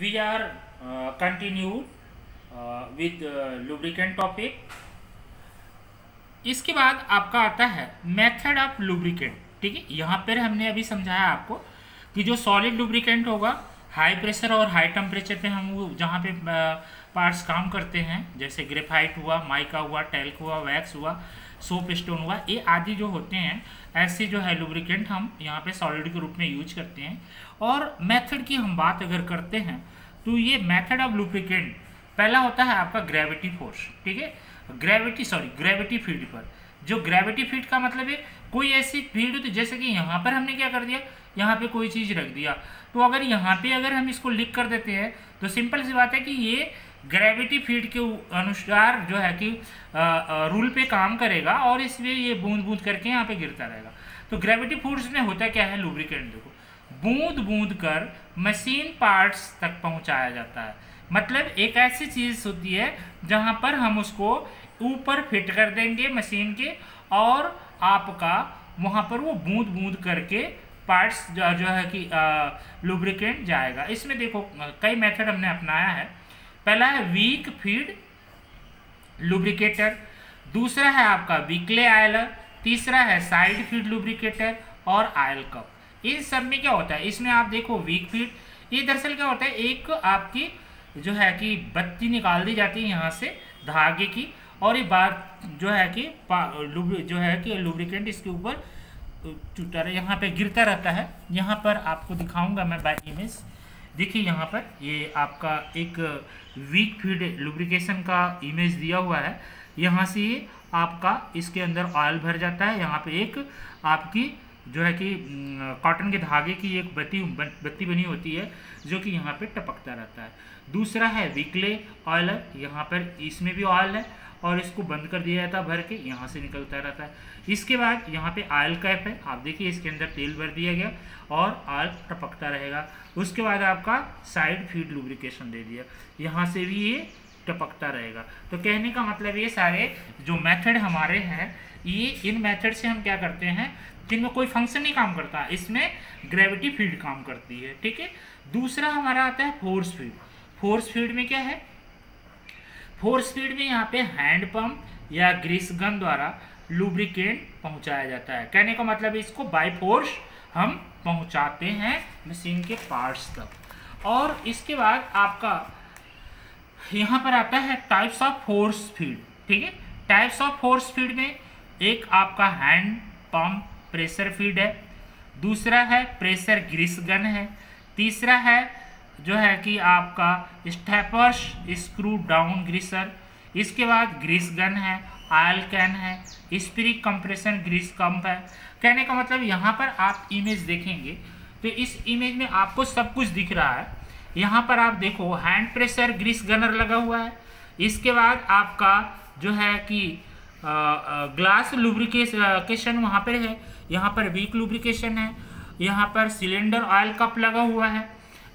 we are continue with lubricant topic। इसके बाद आपका आता है मेथड ऑफ लुब्रिकेंट। ठीक है, यहाँ पर हमने अभी समझाया आपको कि जो सॉलिड लुब्रिकेंट होगा हाई प्रेशर और हाई टेम्परेचर पे हम वो जहाँ पे पार्ट्स काम करते हैं, जैसे ग्रेफाइट हुआ, माइका हुआ, टैल्क हुआ, वैक्स हुआ, सोप स्टोन हुआ, ये आदि जो होते हैं ऐसे जो है लुब्रिकेंट हम यहाँ पे सॉलिड के रूप में यूज करते हैं। और मेथड की हम बात अगर करते हैं तो ये मेथड ऑफ लुब्रिकेंट पहला होता है आपका ग्रेविटी फोर्स। ठीक है, ग्रेविटी फील्ड पर। जो ग्रेविटी फील्ड का मतलब है कोई ऐसी फील्ड होती, जैसे कि यहाँ पर हमने क्या कर दिया, यहाँ पे कोई चीज़ रख दिया, तो अगर यहाँ पे अगर हम इसको लिख कर देते हैं तो सिंपल सी बात है कि ये ग्रेविटी फील्ड के अनुसार जो है कि रूल पे काम करेगा और इसमें ये बूंद बूंद करके यहाँ पे गिरता रहेगा। तो ग्रेविटी फोर्स में होता क्या है, लुब्रिकेंट देखो बूंद बूंद कर मशीन पार्ट्स तक पहुँचाया जाता है। मतलब एक ऐसी चीज़ होती है जहाँ पर हम उसको ऊपर फिट कर देंगे मशीन के और आपका वहाँ पर वो बूंद बूंद करके पार्ट्स जो है कि लुब्रिकेंट जाएगा। इसमें देखो कई मेथड हमने अपनाया है। पहला है वीक फीड लुब्रिकेटर, दूसरा है आपका वीकले आयलर, तीसरा है साइड फीड लुब्रिकेटर और आयल कप। इन सब में क्या होता है, इसमें आप देखो वीक फीड, ये दरअसल क्या होता है, एक आपकी जो है कि बत्ती निकाल दी जाती है यहाँ से धागे की, और ये बात जो है कि लुब्रिकेंट इसके ऊपर चूटा रहा, यहाँ पे गिरता रहता है। यहाँ पर आपको दिखाऊंगा मैं बाय इमेज। देखिए यहाँ पर ये आपका एक वीक फीड लुब्रिकेशन का इमेज दिया हुआ है। यहाँ से ये आपका इसके अंदर ऑयल भर जाता है। यहाँ पे एक आपकी जो है कि कॉटन के धागे की एक बत्ती बनी होती है जो कि यहाँ पे टपकता रहता है। दूसरा है वीकले ऑयलर, यहाँ पर इसमें भी ऑयल है और इसको बंद कर दिया जाता है भर के, यहाँ से निकलता रहता है। इसके बाद यहाँ पे ऑयल कैप है, आप देखिए इसके अंदर तेल भर दिया गया और ऑयल टपकता रहेगा। उसके बाद आपका साइड फीड लुब्रिकेशन दे दिया, यहाँ से भी ये टपकता रहेगा। तो कहने का मतलब ये सारे जो मेथड हमारे हैं, ये इन मेथड से हम क्या करते हैं, जिनमें कोई फंक्शन नहीं काम करता, इसमें ग्रेविटी फील्ड काम करती है। ठीक है, दूसरा हमारा आता है फोर्स फील्ड। फोर्स फील्ड में क्या है, फोर्स फील्ड में यहाँ पे हैंड पंप या ग्रीस गन द्वारा लुब्रिकेंट पहुंचाया जाता है। कहने का मतलब इसको बाय फोर्स हम पहुंचाते हैं मशीन के पार्ट्स तक। और इसके बाद आपका यहाँ पर आता है टाइप्स ऑफ फोर्स फील्ड। ठीक है, टाइप्स ऑफ फोर्स फील्ड में एक आपका हैंड पंप प्रेशर फीड है, दूसरा है प्रेशर ग्रीस गन है, तीसरा है जो है कि आपका स्टेपर्स स्क्रू डाउन ग्रीसर, इसके बाद ग्रीस गन है, ऑयल कैन है, स्प्रिंग कंप्रेशन ग्रीस पंप है। कहने का मतलब यहाँ पर आप इमेज देखेंगे तो इस इमेज में आपको सब कुछ दिख रहा है। यहाँ पर आप देखो हैंड प्रेशर ग्रीस गनर लगा हुआ है, इसके बाद आपका जो है कि ग्लास लुब्रिकेशन वहाँ पर है, यहाँ पर वीक लुब्रिकेशन है, यहाँ पर सिलेंडर ऑयल कप लगा हुआ है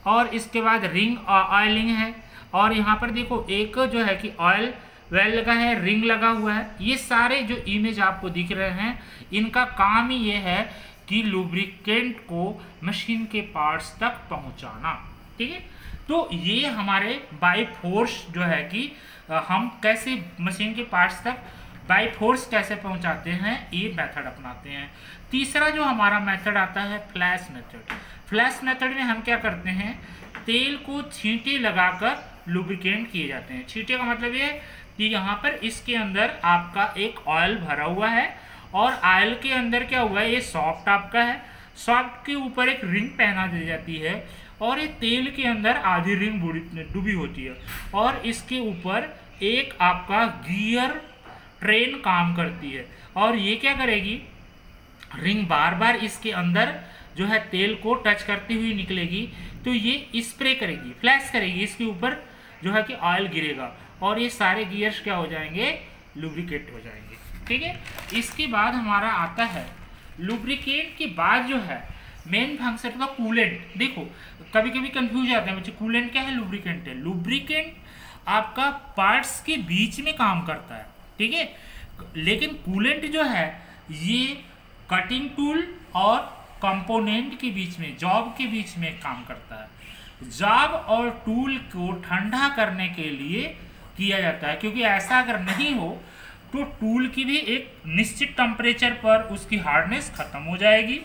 और इसके बाद रिंग ऑयलिंग है, और यहाँ पर देखो एक जो है कि ऑयल वेल लगा है, रिंग लगा हुआ है। ये सारे जो इमेज आपको दिख रहे हैं, इनका काम ही ये है कि लुब्रिकेंट को मशीन के पार्ट्स तक पहुंचाना। ठीक है, तो ये हमारे बाय फोर्स जो है कि हम कैसे मशीन के पार्ट्स तक बाय फोर्स कैसे पहुंचाते हैं, ये मेथड अपनाते हैं। तीसरा जो हमारा मेथड आता है फ्लैश मेथड। फ्लैश मेथड में हम क्या करते हैं, तेल को छींटे लगाकर लुब्रिकेंट किए जाते हैं। छींटे का मतलब ये कि यहाँ पर इसके अंदर आपका एक ऑयल भरा हुआ है और ऑयल के अंदर क्या हुआ है, ये सॉफ्ट आपका है, सॉफ्ट के ऊपर एक रिंग पहना दी जाती है और ये तेल के अंदर आधी रिंग डूबी होती है और इसके ऊपर एक आपका गियर ट्रेन काम करती है और ये क्या करेगी, रिंग बार बार इसके अंदर जो है तेल को टच करती हुई निकलेगी, तो ये स्प्रे करेगी, फ्लैश करेगी, इसके ऊपर जो है कि ऑयल गिरेगा और ये सारे गियर्स क्या हो जाएंगे, लुब्रिकेट हो जाएंगे। ठीक है, इसके बाद हमारा आता है लुब्रिकेट के बाद जो है मेन फंक्शन का कूलेंट। देखो कभी कभी कंफ्यूज जाते हैं बच्चे, कूलेंट क्या है, लुब्रिकेंट है। लुब्रिकेंट आपका पार्ट्स के बीच में काम करता है, ठीक है, लेकिन कूलेंट जो है ये कटिंग टूल और कंपोनेंट के बीच में, जॉब के बीच में काम करता है। जॉब और टूल को ठंडा करने के लिए किया जाता है, क्योंकि ऐसा अगर नहीं हो तो टूल की भी एक निश्चित टेम्परेचर पर उसकी हार्डनेस खत्म हो जाएगी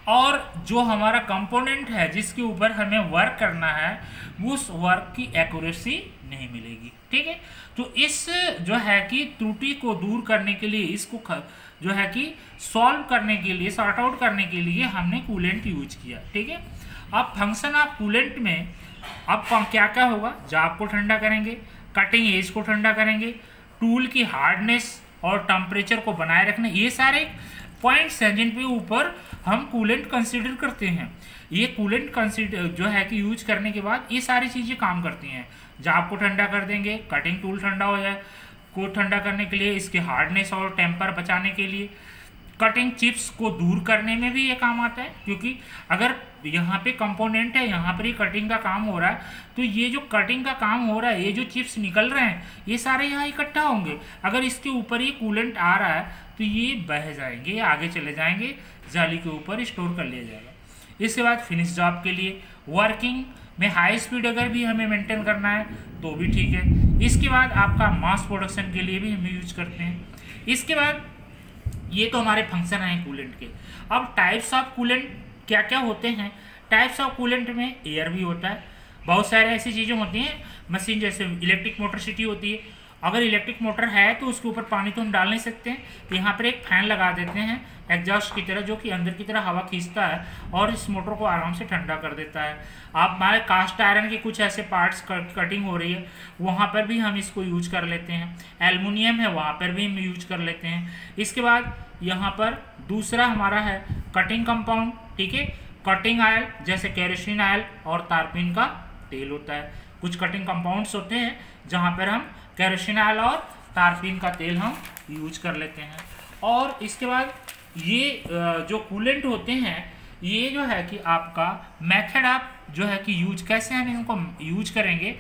और जो हमारा कंपोनेंट है जिसके ऊपर हमें वर्क करना है उस वर्क की एक्यूरेसी नहीं मिलेगी। ठीक है, तो इस जो है कि त्रुटि को दूर करने के लिए, इसको जो है कि सॉल्व करने के लिए, सॉर्ट आउट करने के लिए हमने कूलेंट यूज किया। ठीक है, अब फंक्शन ऑफ कूलेंट में अब क्या क्या होगा, जाप को ठंडा करेंगे, कटिंग एज को ठंडा करेंगे, टूल की हार्डनेस और टेम्परेचर को बनाए रखना, ये सारे पॉइंट्स हैं जिन पे ऊपर हम कूलेंट कंसीडर करते हैं। ये कूलेंट कंसीडर जो है कि यूज करने के बाद ये सारी चीज़ें काम करती हैं। जाप को ठंडा कर देंगे, कटिंग टूल ठंडा हो जाए, को ठंडा करने के लिए, इसके हार्डनेस और टेम्पर बचाने के लिए, कटिंग चिप्स को दूर करने में भी ये काम आता है, क्योंकि अगर यहाँ पे कंपोनेंट है, यहाँ पर ही कटिंग का काम हो रहा है, तो ये जो कटिंग का काम हो रहा है, ये जो चिप्स निकल रहे हैं, ये सारे यहाँ इकट्ठा होंगे। अगर इसके ऊपर ये कूलेंट आ रहा है तो ये बह जाएंगे, आगे चले जाएंगे, जाली के ऊपर स्टोर कर लिया जाएगा। इसके बाद फिनिश जॉब के लिए वर्किंग में हाई स्पीड अगर भी हमें मेंटेन करना है तो भी ठीक है। इसके बाद आपका मास प्रोडक्शन के लिए भी हम यूज करते हैं। इसके बाद ये तो हमारे फंक्शन हैं कूलेंट के। अब टाइप्स ऑफ कूलेंट क्या क्या होते हैं। टाइप्स ऑफ कूलेंट में एयर भी होता है, बहुत सारे ऐसी चीज़ें होती हैं, मशीन जैसे इलेक्ट्रिक मोटरसिटी होती है। अगर इलेक्ट्रिक मोटर है तो उसके ऊपर पानी तो हम डाल नहीं सकते हैं, तो यहाँ पर एक फैन लगा देते हैं एग्जॉस्ट की तरह, जो कि अंदर की तरह हवा खींचता है और इस मोटर को आराम से ठंडा कर देता है। आप हमारे कास्ट आयरन के कुछ ऐसे पार्ट्स कटिंग हो रही है, वहाँ पर भी हम इसको यूज कर लेते हैं। एल्युमिनियम है, वहाँ पर भी हम यूज कर लेते हैं। इसके बाद यहाँ पर दूसरा हमारा है कटिंग कंपाउंड। ठीक है, कटिंग ऑयल जैसे केरोसिन ऑयल और तारपीन का तेल होता है। कुछ कटिंग कंपाउंड्स होते हैं जहाँ पर हम केरोसिन ऑयल और तारपीन का तेल हम यूज कर लेते हैं। और इसके बाद ये जो कूलेंट होते हैं, ये जो है कि आपका मेथड ऑफ जो है कि यूज कैसे हम इनको यूज करेंगे।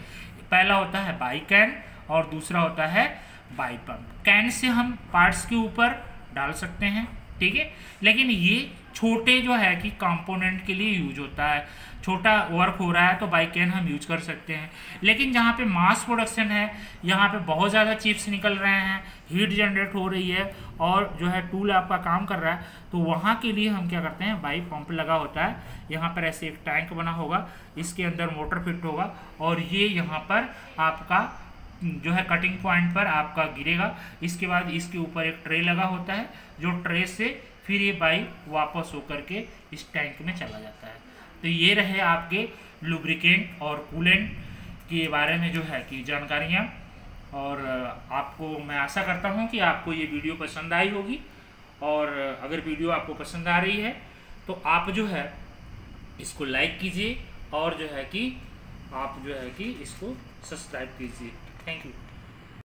पहला होता है बाई कैन और दूसरा होता है बाई पंप। कैन से हम पार्ट्स के ऊपर डाल सकते हैं, ठीक है, लेकिन ये छोटे जो है कि कंपोनेंट के लिए यूज होता है। छोटा वर्क हो रहा है तो बाई कैन हम यूज कर सकते हैं। लेकिन जहाँ पे मास प्रोडक्शन है, यहाँ पे बहुत ज़्यादा चिप्स निकल रहे हैं, हीट जनरेट हो रही है और जो है टूल आपका काम कर रहा है, तो वहाँ के लिए हम क्या करते हैं, बाई पंप लगा होता है। यहाँ पर ऐसे एक टैंक बना होगा, इसके अंदर मोटर फिट होगा और ये यहाँ पर आपका जो है कटिंग पॉइंट पर आपका गिरेगा। इसके बाद इसके ऊपर एक ट्रे लगा होता है, जो ट्रे से फिर ये बाई वापस होकर के इस टैंक में चला जाता है। तो ये रहे आपके लुब्रिकेंट और कूलेंट के बारे में जो है कि जानकारियाँ। और आपको मैं आशा करता हूँ कि आपको ये वीडियो पसंद आई होगी, और अगर वीडियो आपको पसंद आ रही है तो आप जो है इसको लाइक कीजिए और जो है कि आप जो है कि इसको सब्सक्राइब कीजिए। Thank you.